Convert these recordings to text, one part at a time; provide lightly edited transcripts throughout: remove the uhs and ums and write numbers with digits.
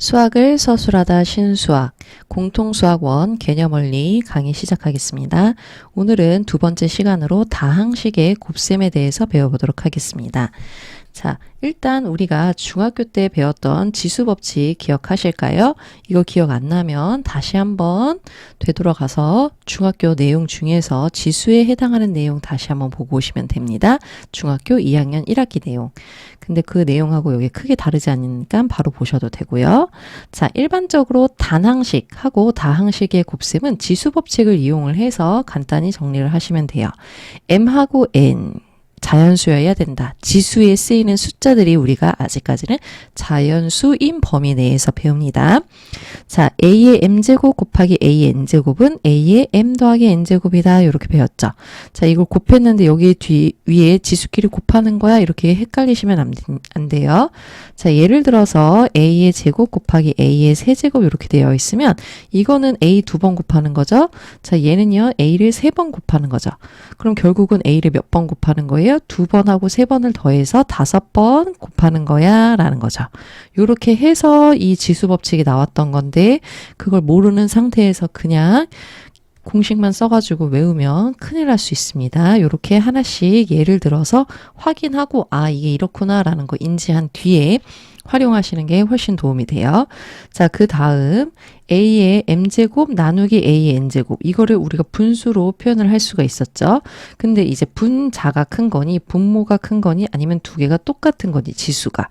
수학을 서술하다 신수학 공통수학원 개념원리 강의 시작하겠습니다. 오늘은 두 번째 시간으로 다항식의 곱셈에 대해서 배워보도록 하겠습니다. 자, 일단 우리가 중학교 때 배웠던 지수법칙 기억하실까요? 이거 기억 안 나면 다시 한번 되돌아가서 중학교 내용 중에서 지수에 해당하는 내용 다시 한번 보고 오시면 됩니다. 중학교 2학년 1학기 내용. 근데 그 내용하고 여기 크게 다르지 않으니까 바로 보셔도 되고요. 자, 일반적으로 단항식하고 다항식의 곱셈은 지수법칙을 이용을 해서 간단히 정리를 하시면 돼요. m하고 n 자연수여야 된다. 지수에 쓰이는 숫자들이 우리가 아직까지는 자연수인 범위 내에서 배웁니다. 자, a의 m제곱 곱하기 a의 n제곱은 a의 m 더하기 n제곱이다. 이렇게 배웠죠. 자, 이걸 곱했는데 여기 위에 지수끼리 곱하는 거야. 이렇게 헷갈리시면 안 돼요. 자, 예를 들어서 a의 제곱 곱하기 a의 세제곱 이렇게 되어 있으면 이거는 a 두 번 곱하는 거죠. 자, 얘는요 a를 세 번 곱하는 거죠. 그럼 결국은 a를 몇 번 곱하는 거예요? 두 번 하고 세 번을 더해서 5번 곱하는 거야 라는 거죠. 이렇게 해서 이 지수법칙이 나왔던 건데 그걸 모르는 상태에서 그냥 공식만 써가지고 외우면 큰일 날 수 있습니다. 이렇게 하나씩 예를 들어서 확인하고 아 이게 이렇구나 라는 거 인지한 뒤에 활용하시는 게 훨씬 도움이 돼요. 자, 그 다음 a의 m제곱 나누기 a의 n제곱 이거를 우리가 분수로 표현을 할 수가 있었죠. 근데 이제 분자가 큰 거니 분모가 큰 거니 아니면 두 개가 똑같은 거니 지수가.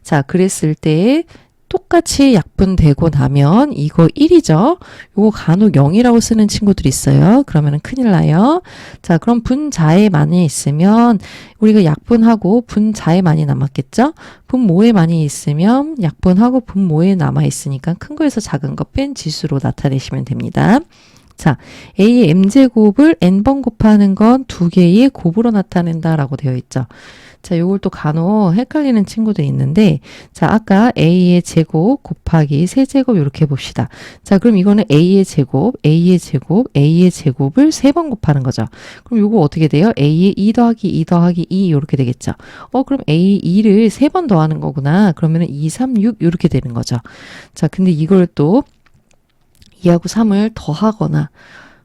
자, 그랬을 때 똑같이 약분되고 나면 이거 1이죠. 요거 간혹 0이라고 쓰는 친구들이 있어요. 그러면 큰일 나요. 자, 그럼 분자에 많이 있으면 우리가 약분하고 분자에 많이 남았겠죠? 분모에 많이 있으면 약분하고 분모에 남아있으니까 큰 거에서 작은 거 뺀 지수로 나타내시면 됩니다. 자, a의 m제곱을 n번 곱하는 건 두 개의 곱으로 나타낸다라고 되어 있죠. 자, 요걸 또 간혹 헷갈리는 친구도 있는데, 자, 아까 a의 제곱 곱하기 세제곱 이렇게 해봅시다. 자, 그럼 이거는 a의 제곱, a의 제곱, a의 제곱을 세 번 곱하는 거죠. 그럼 요거 어떻게 돼요? a의 2 더하기 2 더하기 2 이렇게 되겠죠. 그럼 a 2를 세 번 더하는 거구나. 그러면은 2, 3, 6 이렇게 되는 거죠. 자, 근데 이걸 또 2하고 3을 더하거나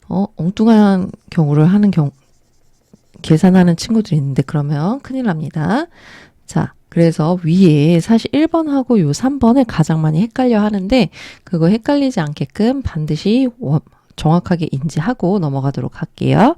엉뚱한 경우를 하는 계산하는 친구들이 있는데 그러면 큰일 납니다. 자, 그래서 위에 사실 1번하고 요 3번을 가장 많이 헷갈려 하는데 그거 헷갈리지 않게끔 반드시 정확하게 인지하고 넘어가도록 할게요.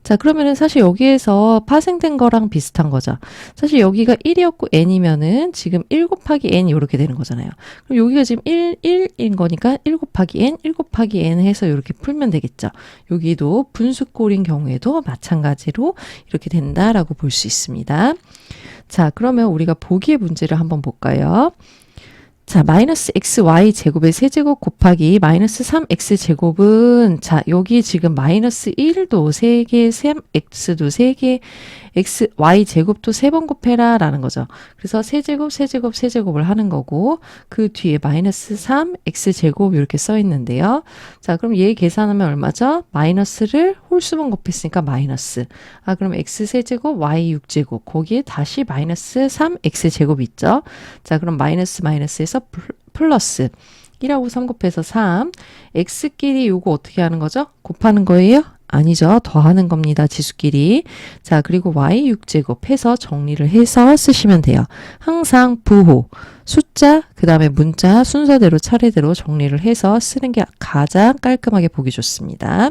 자, 그러면은 사실 여기에서 파생된 거랑 비슷한 거죠. 사실 여기가 1이었고 n이면은 지금 1 곱하기 n 이렇게 되는 거잖아요. 그럼 여기가 지금 1인 거니까 1 곱하기 n, 1 곱하기 n 해서 이렇게 풀면 되겠죠. 여기도 분수꼴인 경우에도 마찬가지로 이렇게 된다라고 볼 수 있습니다. 자, 그러면 우리가 보기의 문제를 한번 볼까요? 자, 마이너스 xy 제곱의 세제곱 곱하기 마이너스 3x 제곱은 자, 여기 지금 마이너스 1도 3개, 3x도 3개, y 제곱도 3번 곱해라 라는 거죠. 그래서 세제곱, 세제곱, 세제곱을 하는 거고 그 뒤에 마이너스 3x 제곱 이렇게 써 있는데요. 자, 그럼 얘 계산하면 얼마죠? 마이너스를 홀수번 곱했으니까 마이너스. 아, 그럼 x 세제곱, y 6제곱 거기에 다시 마이너스 3x 제곱 있죠. 자, 그럼 마이너스에서 플러스 1하고 3 곱해서 3 x끼리 요거 어떻게 하는 거죠? 곱하는 거예요? 아니죠. 더하는 겁니다. 지수끼리. 자, 그리고 y 6제곱 해서 정리를 해서 쓰시면 돼요. 항상 부호, 숫자, 그 다음에 문자 순서대로 차례대로 정리를 해서 쓰는 게 가장 깔끔하게 보기 좋습니다.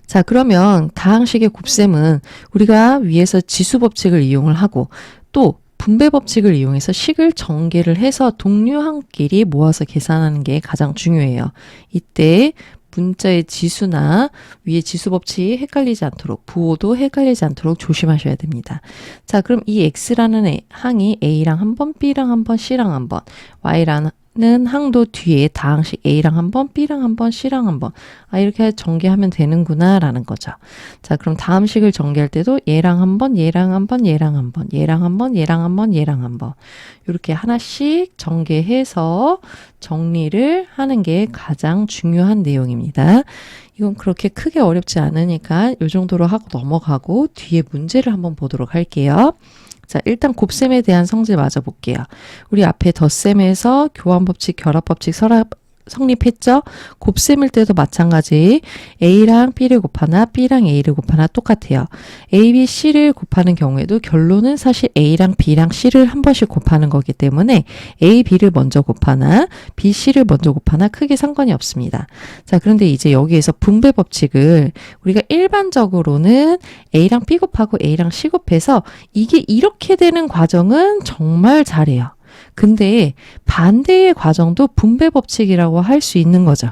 자, 그러면 다항식의 곱셈은 우리가 위에서 지수법칙을 이용을 하고 또 분배법칙을 이용해서 식을 전개를 해서 동류항끼리 모아서 계산하는 게 가장 중요해요. 이때 문자의 지수나 위에 지수법칙이 헷갈리지 않도록 부호도 헷갈리지 않도록 조심하셔야 됩니다. 자, 그럼 이 x라는 항이 a랑 한 번, b랑 한 번, c랑 한 번, y라는 항도 뒤에 다항식 A랑 한 번, B랑 한 번, C랑 한 번. 아, 이렇게 전개하면 되는구나 라는 거죠. 자, 그럼 다음 식을 전개할 때도 얘랑 한 번, 얘랑 한 번, 얘랑 한 번, 얘랑 한 번, 얘랑 한 번, 얘랑 한 번. 이렇게 하나씩 전개해서 정리를 하는 게 가장 중요한 내용입니다. 이건 그렇게 크게 어렵지 않으니까 이 정도로 하고 넘어가고 뒤에 문제를 한번 보도록 할게요. 자, 일단 곱셈에 대한 성질 맞아 볼게요. 우리 앞에 덧셈에서 교환법칙, 결합법칙, 성립했죠? 곱셈일 때도 마찬가지. A랑 B를 곱하나 B랑 A를 곱하나 똑같아요. A, B, C를 곱하는 경우에도 결론은 사실 A랑 B랑 C를 한 번씩 곱하는 거기 때문에 A, B를 먼저 곱하나 B, C를 먼저 곱하나 크게 상관이 없습니다. 자, 그런데 이제 여기에서 분배 법칙을 우리가 일반적으로는 A랑 B 곱하고 A랑 C 곱해서 이게 이렇게 되는 과정은 정말 잘해요. 근데 반대의 과정도 분배 법칙이라고 할 수 있는 거죠.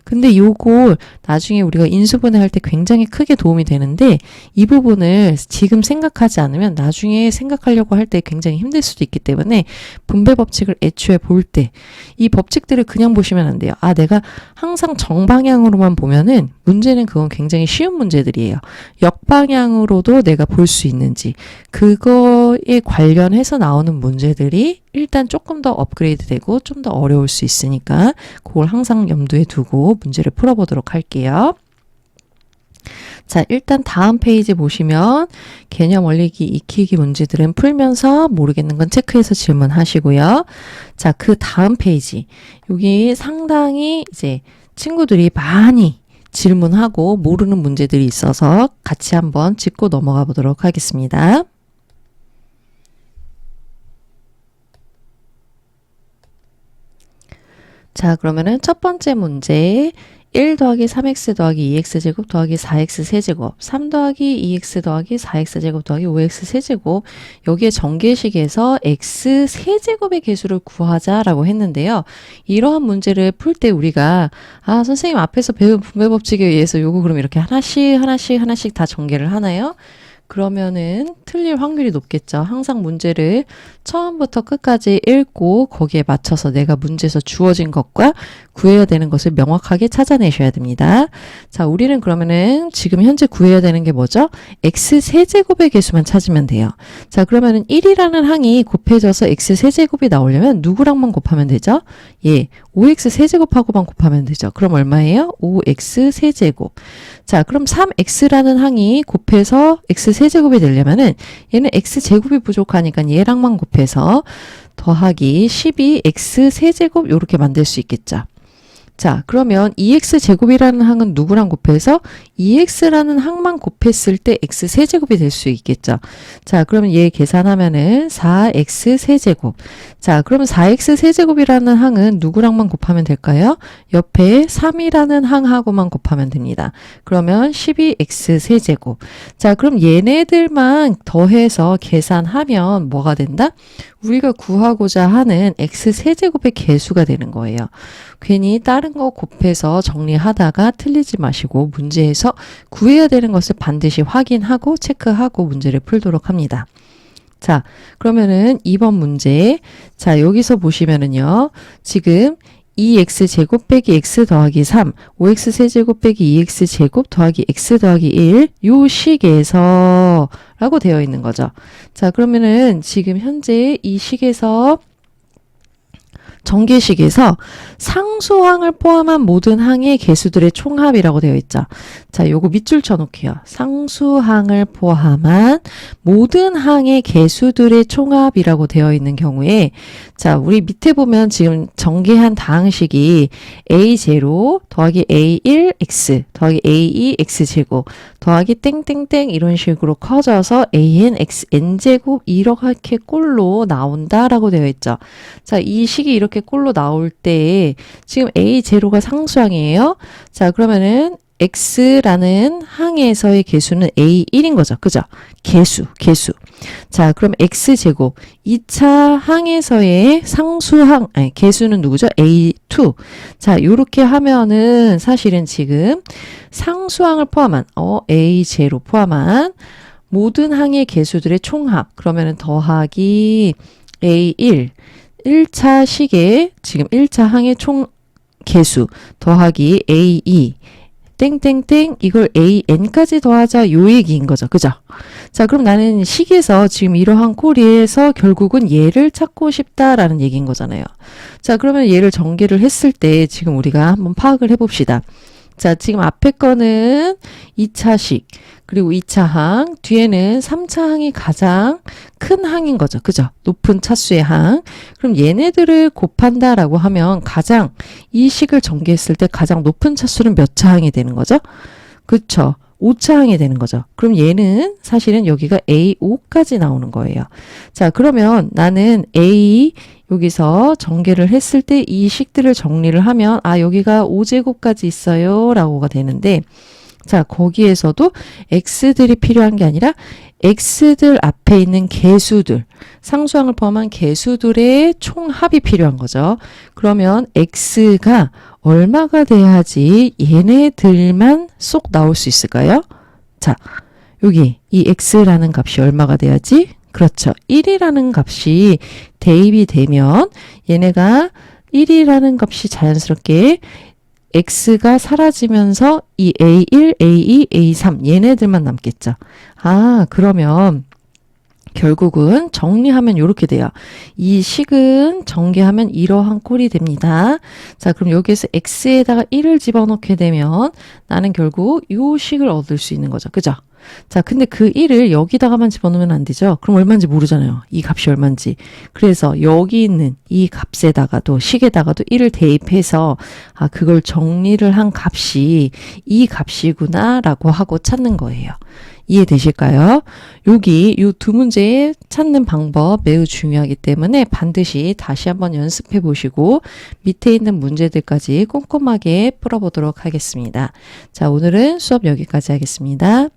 근데 요거 나중에 우리가 인수분해 할 때 굉장히 크게 도움이 되는데 이 부분을 지금 생각하지 않으면 나중에 생각하려고 할 때 굉장히 힘들 수도 있기 때문에 분배 법칙을 애초에 볼 때 이 법칙들을 그냥 보시면 안 돼요. 아, 내가 항상 정방향으로만 보면은 문제는 그건 굉장히 쉬운 문제들이에요. 역방향으로도 내가 볼 수 있는지 그거에 관련해서 나오는 문제들이 일단 조금 더 업그레이드 되고 좀 더 어려울 수 있으니까 그걸 항상 염두에 두고 문제를 풀어보도록 할게요. 자, 일단 다음 페이지 보시면 개념 원리기 익히기 문제들은 풀면서 모르겠는 건 체크해서 질문하시고요. 자, 그 다음 페이지. 여기 상당히 이제 친구들이 많이 질문하고 모르는 문제들이 있어서 같이 한번 짚고 넘어가 보도록 하겠습니다. 자, 그러면은 첫 번째 문제 1 더하기 3x 더하기 2x제곱 더하기 4x 세제곱 3 더하기 2x 더하기 4x 제곱 더하기 5x 세제곱 여기에 전개식에서 x 세제곱의 개수를 구하자라고 했는데요. 이러한 문제를 풀 때 우리가 선생님 앞에서 배운 분배법칙에 의해서 요거 그럼 이렇게 하나씩 다 전개를 하나요? 그러면은 틀릴 확률이 높겠죠. 항상 문제를 처음부터 끝까지 읽고 거기에 맞춰서 내가 문제에서 주어진 것과 구해야 되는 것을 명확하게 찾아내셔야 됩니다. 자, 우리는 그러면은 지금 현재 구해야 되는 게 뭐죠? x 세제곱의 개수만 찾으면 돼요. 자, 그러면은 1이라는 항이 곱해져서 x 세제곱이 나오려면 누구랑만 곱하면 되죠? 예, 5x 세제곱하고만 곱하면 되죠. 그럼 얼마예요? 5x 세제곱. 자, 그럼 3x라는 항이 곱해서 x 세제곱이 되려면은 얘는 x제곱이 부족하니까 얘랑만 곱해서 더하기 12x 세제곱 요렇게 만들 수 있겠죠. 자, 그러면 2x제곱이라는 항은 누구랑 곱해서 2x라는 항만 곱했을 때 x 세제곱이 될 수 있겠죠. 자, 그러면 얘 계산하면은 4x 세제곱. 자, 그러면 4x 세제곱이라는 항은 누구랑만 곱하면 될까요? 옆에 3이라는 항하고만 곱하면 됩니다. 그러면 12x 세제곱. 자, 그럼 얘네들만 더해서 계산하면 뭐가 된다? 우리가 구하고자 하는 x 세제곱의 개수가 되는 거예요. 괜히 다른 거 곱해서 정리하다가 틀리지 마시고 문제에서 구해야 되는 것을 반드시 확인하고 체크하고 문제를 풀도록 합니다. 자, 그러면은 2번 문제. 자, 여기서 보시면은요. 지금 2x제곱 빼기 x 더하기 3, 5x 세제곱 빼기 2x제곱 더하기 x 더하기 1, 요 식에서 라고 되어 있는 거죠. 자, 그러면은 지금 현재 이 식에서 전개식에서 상수항을 포함한 모든 항의 개수들의 총합이라고 되어 있죠. 자, 요거 밑줄 쳐놓게요. 상수항을 포함한 모든 항의 개수들의 총합이라고 되어 있는 경우에 자, 우리 밑에 보면 지금 전개한 다항식이 a0 더하기 a1x 더하기 a2x제곱 더하기 땡땡땡 이런 식으로 커져서 anxn제곱 이렇게 꼴로 나온다라고 되어 있죠. 자, 이 식이 이렇게 꼴로 나올 때 지금 a0가 상수항이에요. 자, 그러면은 x라는 항에서의 개수는 a1인 거죠. 그죠? 개수. 자, 그럼 x제곱 2차 항에서의 상수항, 개수는 누구죠? a2. 자, 요렇게 하면은 사실은 지금 상수항을 포함한 a0 포함한 모든 항의 개수들의 총합. 그러면은 더하기 a1 1차 식의 지금 1차 항의 총 개수 더하기 a2 땡땡땡 이걸 an까지 더하자 요 얘기인 거죠. 그죠? 자, 그럼 나는 식에서 지금 이러한 꼴에서 결국은 얘를 찾고 싶다라는 얘기인 거잖아요. 자, 그러면 얘를 전개를 했을 때 지금 우리가 한번 파악을 해봅시다. 자, 지금 앞에 거는 2차식, 그리고 2차 항, 뒤에는 3차 항이 가장 큰 항인 거죠. 그죠? 높은 차수의 항. 그럼 얘네들을 곱한다라고 하면 가장 이 식을 전개했을 때 가장 높은 차수는 몇 차 항이 되는 거죠? 그쵸? 5차 항이 되는 거죠. 그럼 얘는 사실은 여기가 A5까지 나오는 거예요. 자, 그러면 나는 A 여기서 전개를 했을 때 이 식들을 정리를 하면 아, 여기가 5제곱까지 있어요 라고가 되는데 자, 거기에서도 x들이 필요한 게 아니라 x들 앞에 있는 개수들, 상수항을 포함한 개수들의 총합이 필요한 거죠. 그러면 x가 얼마가 돼야지 얘네들만 쏙 나올 수 있을까요? 자, 여기 이 x라는 값이 얼마가 돼야지? 그렇죠. 1이라는 값이 대입이 되면 얘네가 1이라는 값이 자연스럽게 x가 사라지면서 이 a1, a2, a3 얘네들만 남겠죠. 아, 그러면 결국은 정리하면 이렇게 돼요. 이 식은 전개하면 이러한 꼴이 됩니다. 자, 그럼 여기에서 x에다가 1을 집어넣게 되면 나는 결국 이 식을 얻을 수 있는 거죠. 그죠? 자, 근데 그 1을 여기다가만 집어넣으면 안 되죠. 그럼 얼마인지 모르잖아요. 이 값이 얼마인지. 그래서 여기 있는 이 값에다가도 식에다가도 1을 대입해서 아, 그걸 정리를 한 값이 이 값이구나 라고 하고 찾는 거예요. 이해되실까요? 여기 이 두 문제 찾는 방법 매우 중요하기 때문에 반드시 다시 한번 연습해 보시고 밑에 있는 문제들까지 꼼꼼하게 풀어보도록 하겠습니다. 자, 오늘은 수업 여기까지 하겠습니다.